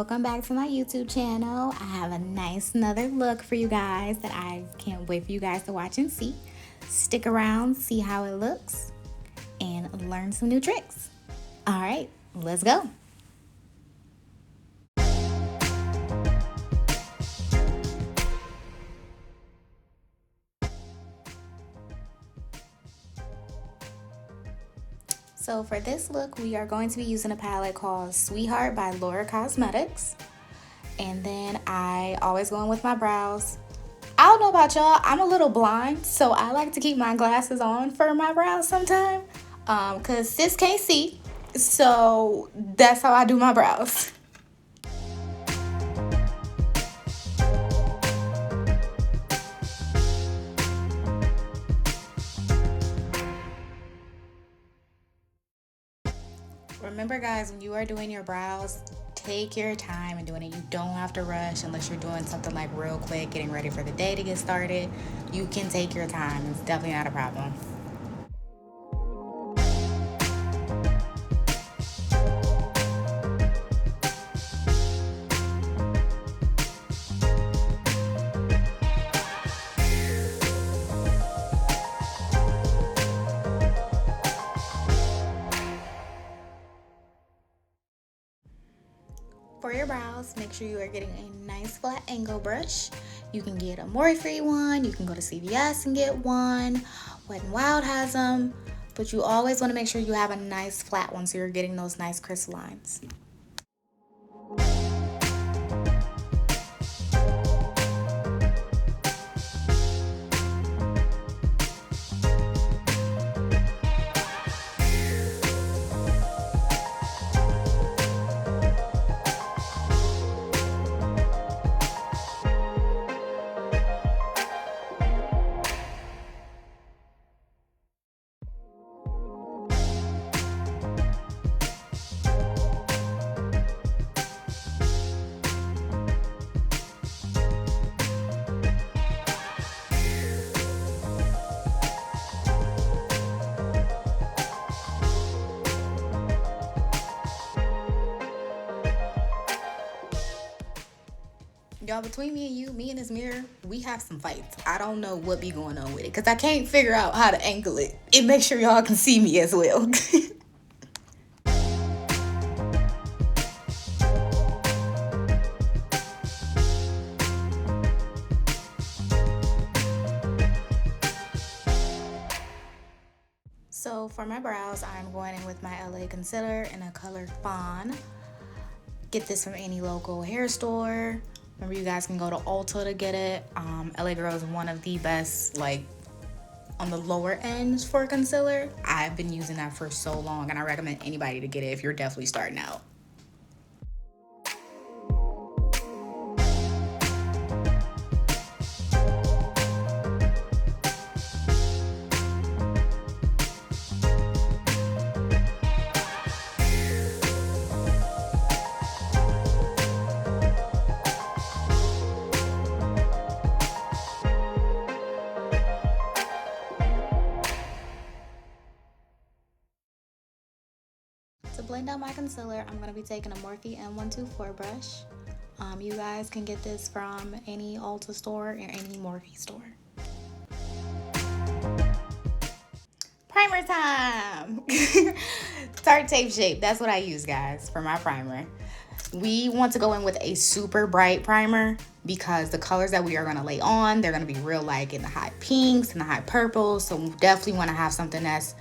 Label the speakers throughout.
Speaker 1: welcome back to my YouTube channel. I have a nice another look for you guys that I can't wait for you guys to watch and see. Stick around, see how it looks, and learn some new tricks. All right, let's go. So for this look, we are going to be using a palette called Sweetheart by Laura Cosmetics. And then I always go in with my brows. I don't know about y'all, I'm a little blind, so I like to keep my glasses on for my brows sometime. Cause sis can't see, so that's how I do my brows. Remember guys, when you are doing your brows, take your time in doing it. You don't have to rush unless you're doing something like real quick, getting ready for the day to get started. You can take your time. It's definitely not a problem. For your brows, make sure you are getting a nice flat angle brush. You can get a Morphe one, you can go to CVS and get one. Wet n Wild has them, but you always want to make sure you have a nice flat one so you're getting those nice crisp lines. Y'all, between me and you, me and this mirror, we have some fights. I don't know what be going on with it because I can't figure out how to angle it and make sure y'all can see me as well. So for my brows, I'm going in with my LA concealer in a color Fawn. Get this from any local hair store. Remember, you guys can go to Ulta to get it. LA Girl is one of the best, like, on the lower ends for concealer. I've been using that for so long, and I recommend anybody to get it if you're definitely starting out. To blend out my concealer, I'm going to be taking a Morphe M124 brush. You guys can get this from any Ulta store or any Morphe store. Primer time! Tarte Tape Shape, that's what I use, guys, for my primer. We want to go in with a super bright primer because the colors that we are going to lay on, they're going to be real like in the high pinks and the high purples. So we definitely want to have something that's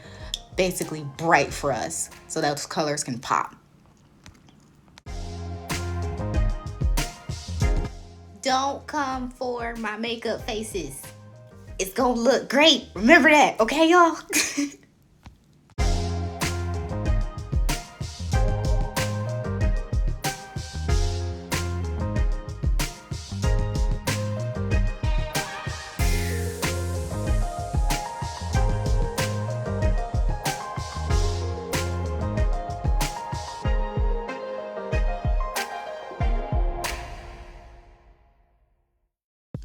Speaker 1: basically bright for us so those colors can pop. Don't come for my makeup faces. It's gonna look great. Remember that, okay, y'all?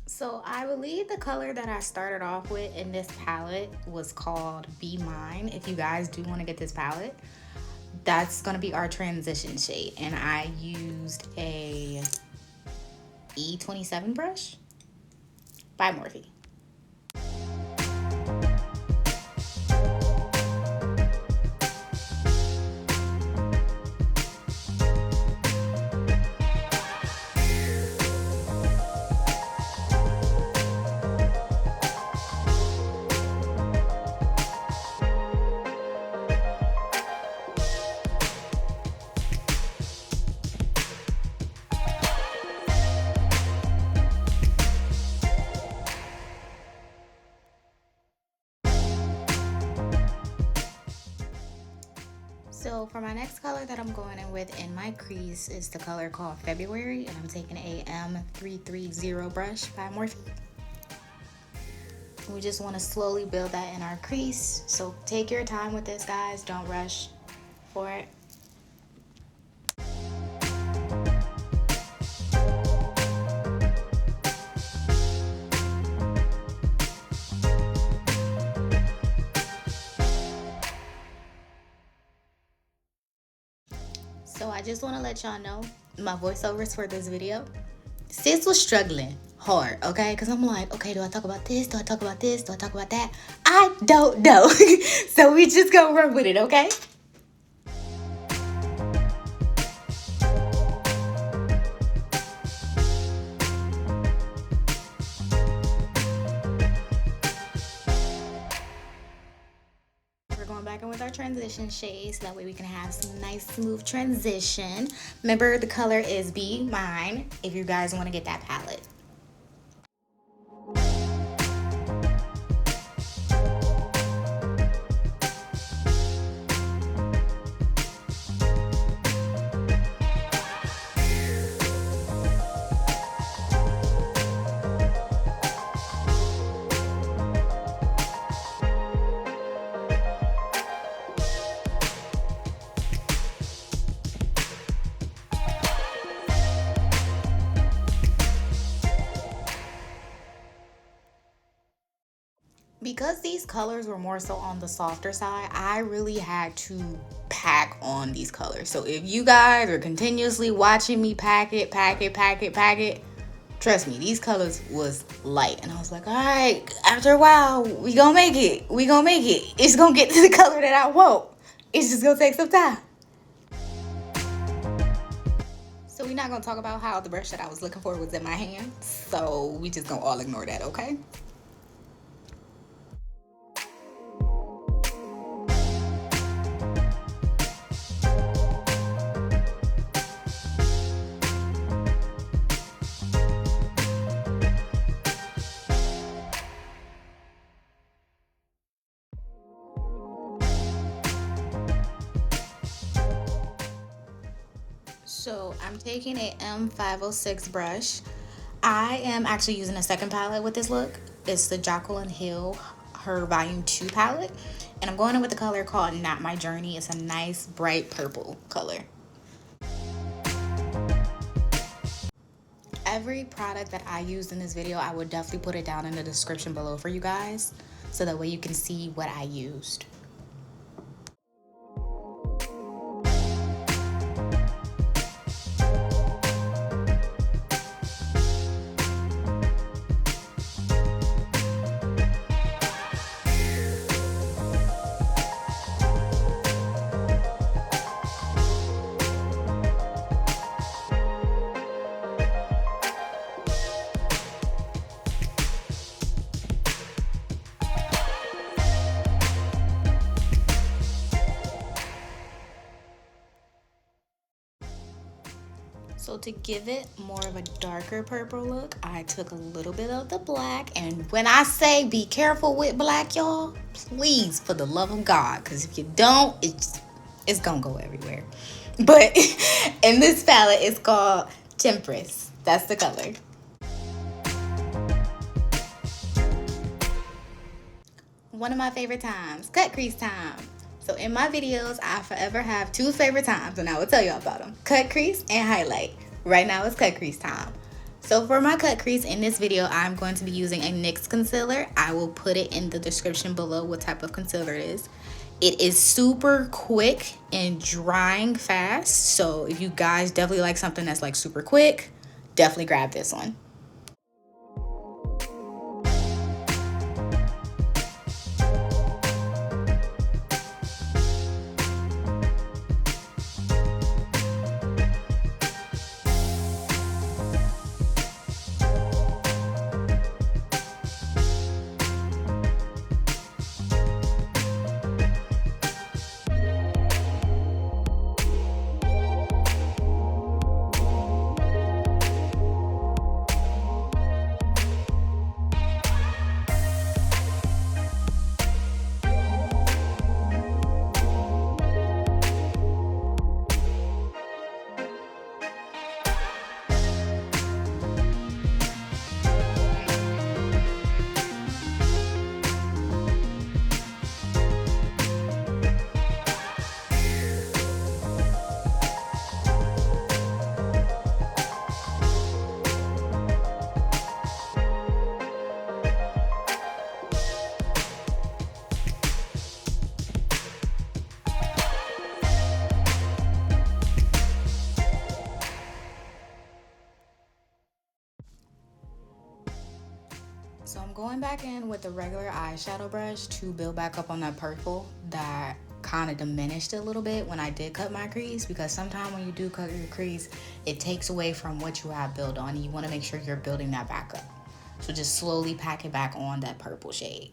Speaker 1: So I believe the color that I started off with in this palette was called Be Mine. If you guys do want to get this palette, that's gonna be our transition shade. And I used a E27 brush by Morphe. So for my next color that I'm going in with in my crease is the color called February, and I'm taking a M330 brush by Morphe. We just want to slowly build that in our crease, so take your time with this, guys. Don't rush for it. So I just want to let y'all know my voiceovers for this video. Sis was struggling hard, okay? Because I'm like, okay, do I talk about this? Do I talk about this? Do I talk about that? I don't know. So we just gonna run with it, okay? Going back in with our transition shades, so that way we can have some nice smooth transition. Remember, the color is Be Mine if you guys want to get that palette. Because these colors were more so on the softer side, I really had to pack on these colors. So if you guys are continuously watching me pack it, trust me, these colors was light. And I was like, all right, after a while, we gonna make it. It's gonna get to the color that I want. It's just gonna take some time. So we're not gonna talk about how the brush that I was looking for was in my hand. So we just gonna all ignore that, okay? So I'm taking a M506 brush. I am actually using a second palette with this look. It's the Jaclyn Hill, her volume 2 palette. And I'm going in with the color called Not My Journey. It's a nice bright purple color. Every product that I used in this video, I would definitely put it down in the description below for you guys, so that way you can see what I used. So to give it more of a darker purple look, I took a little bit of the black. And when I say be careful with black, y'all, please, for the love of God, because if you don't, it's gonna go everywhere. But in this palette, it's called Temperance. That's the color. One of my favorite times, cut crease time. So in my videos, I forever have 2 favorite times, and I will tell you about them: cut crease and highlight. Right now it's cut crease time. So for my cut crease in this video, I'm going to be using a NYX concealer. I will put it in the description below what type of concealer it is. It is super quick and drying fast. So if you guys definitely like something that's like super quick, definitely grab this one. So I'm going back in with the regular eyeshadow brush to build back up on that purple that kind of diminished a little bit when I did cut my crease, because sometimes when you do cut your crease, it takes away from what you have built on. You want to make sure you're building that back up. So just slowly pack it back on that purple shade.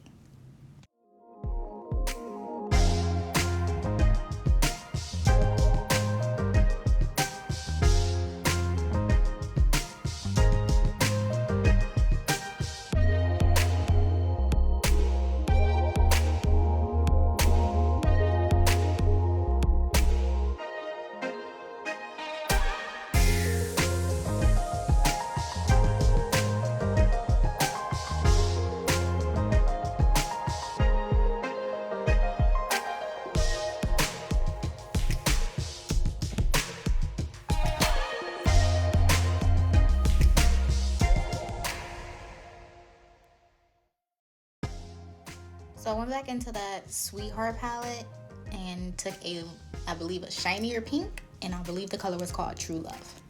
Speaker 1: So I went back into that Sweetheart palette and took I believe a shinier pink, and I believe the color was called True Love.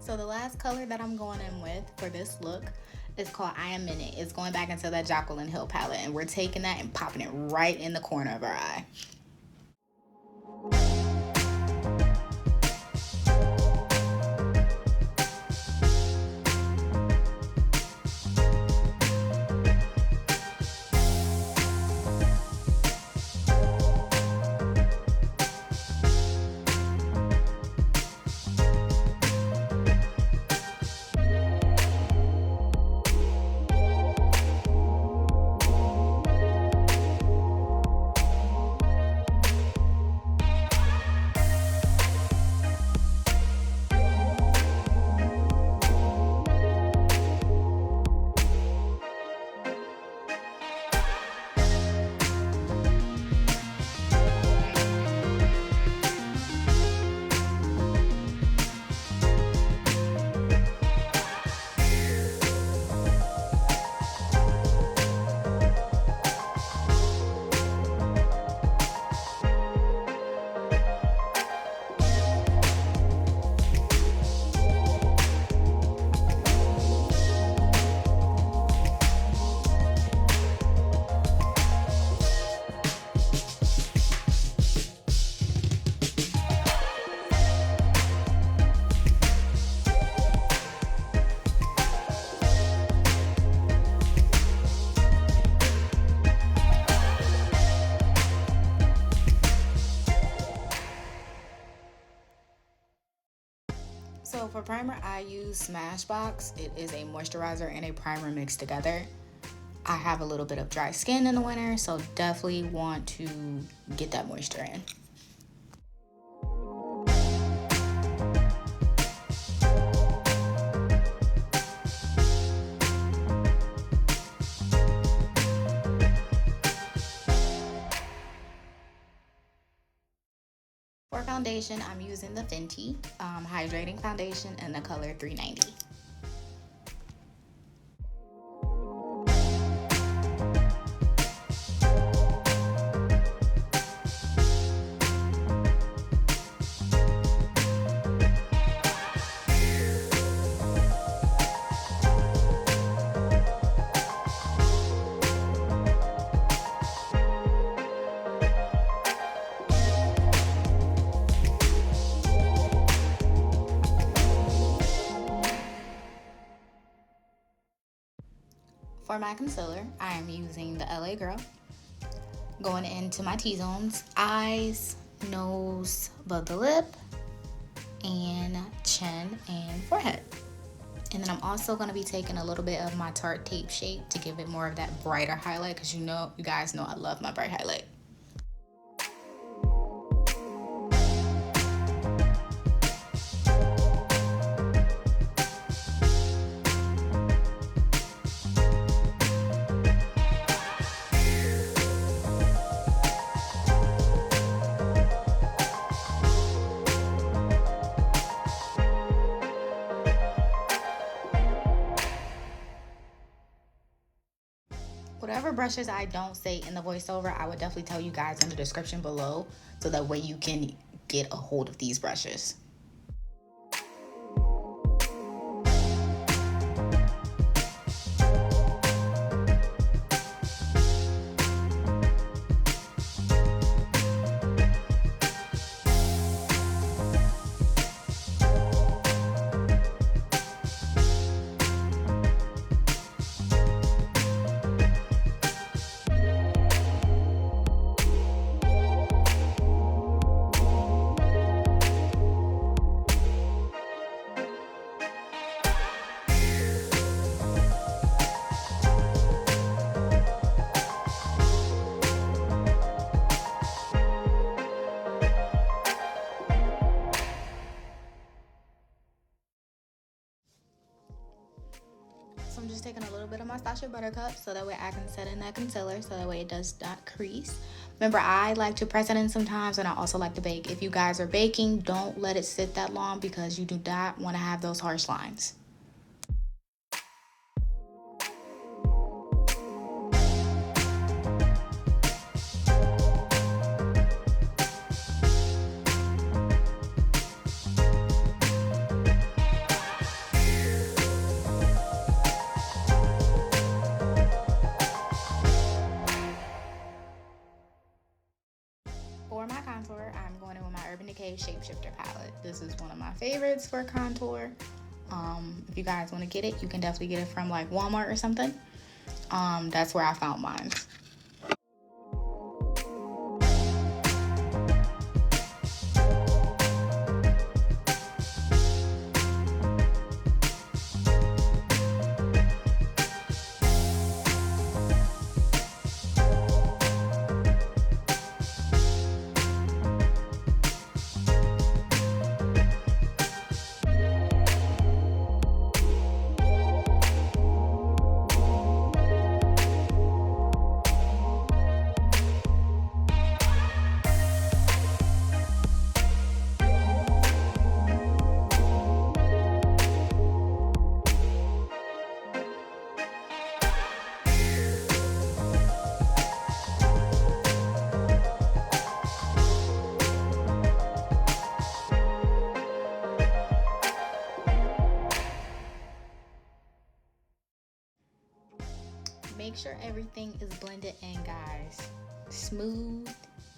Speaker 1: So the last color that I'm going in with for this look is called I Am In It. It's going back into that Jaclyn Hill palette, and we're taking that and popping it right in the corner of our eye. for primer, I use Smashbox. It is a moisturizer and a primer mixed together. I have a little bit of dry skin in the winter, so definitely want to get that moisture in. For foundation, I'm using the Fenty Hydrating Foundation in the color 390. For my concealer, I am using the LA Girl. Going into my T-zones, eyes, nose, above the lip, and chin and forehead. And then I'm also going to be taking a little bit of my Tarte Tape Shape to give it more of that brighter highlight, because you guys know I love my bright highlight. Whatever brushes I don't say in the voiceover, I would definitely tell you guys in the description below, so that way you can get a hold of these brushes. So I'm just taking a little bit of my Anastasia Buttercup so that way I can set in that concealer so that way it does not crease. Remember, I like to press it in sometimes, and I also like to bake. If you guys are baking, don't let it sit that long because you do not want to have those harsh lines. For my contour, I'm going in with my Urban Decay Shapeshifter palette. This is one of my favorites for contour. If you guys want to get it, you can definitely get it from like Walmart or something. That's where I found mine. Make sure everything is blended in, guys. Smooth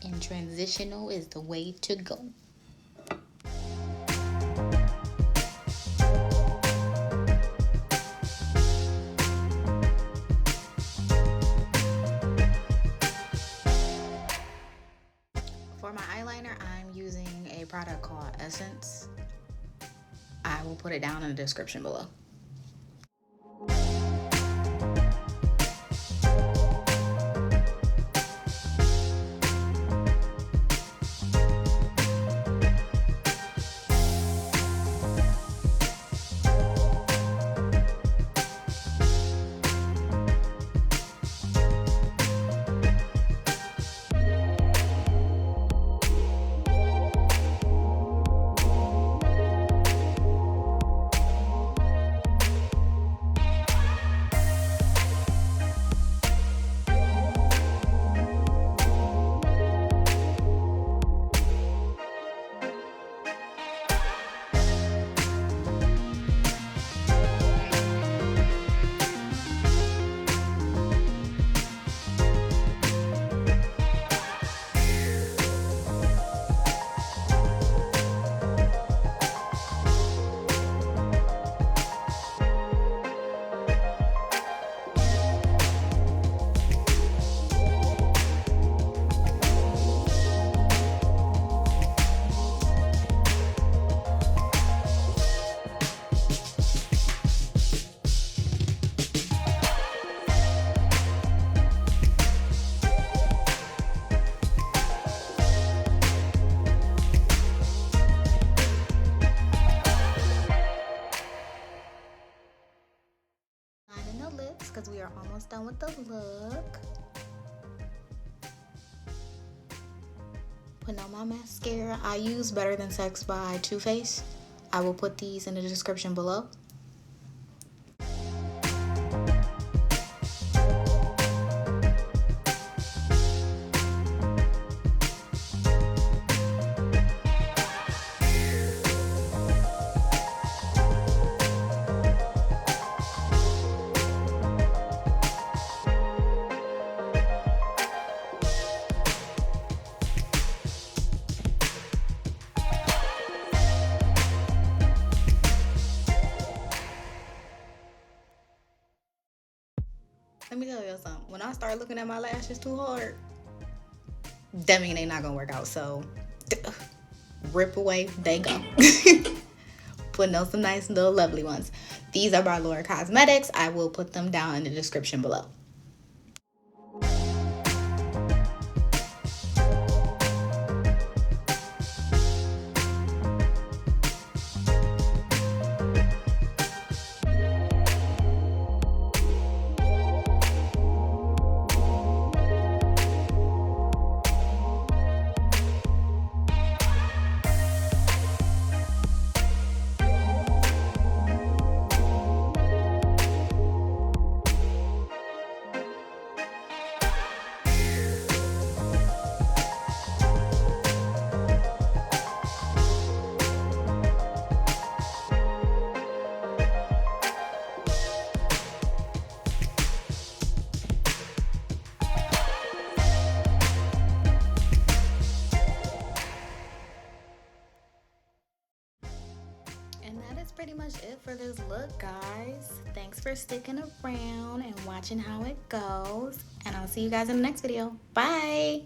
Speaker 1: and transitional is the way to go. For my eyeliner, I'm using a product called Essence. I I will put it down in the description below. Lining the lips because we are almost done with the look. Putting on my mascara. I use Better Than Sex by Too Faced. I will put these in the description below. Let me tell you something. When I start looking at my lashes too hard, that mean they not gonna work out. So rip away, they go. Putting on some nice little lovely ones. These are by Lure Cosmetics. I will put them down in the description below. And that is pretty much it for this look, guys. Thanks for sticking around and watching how it goes. And I'll see you guys in the next video. Bye!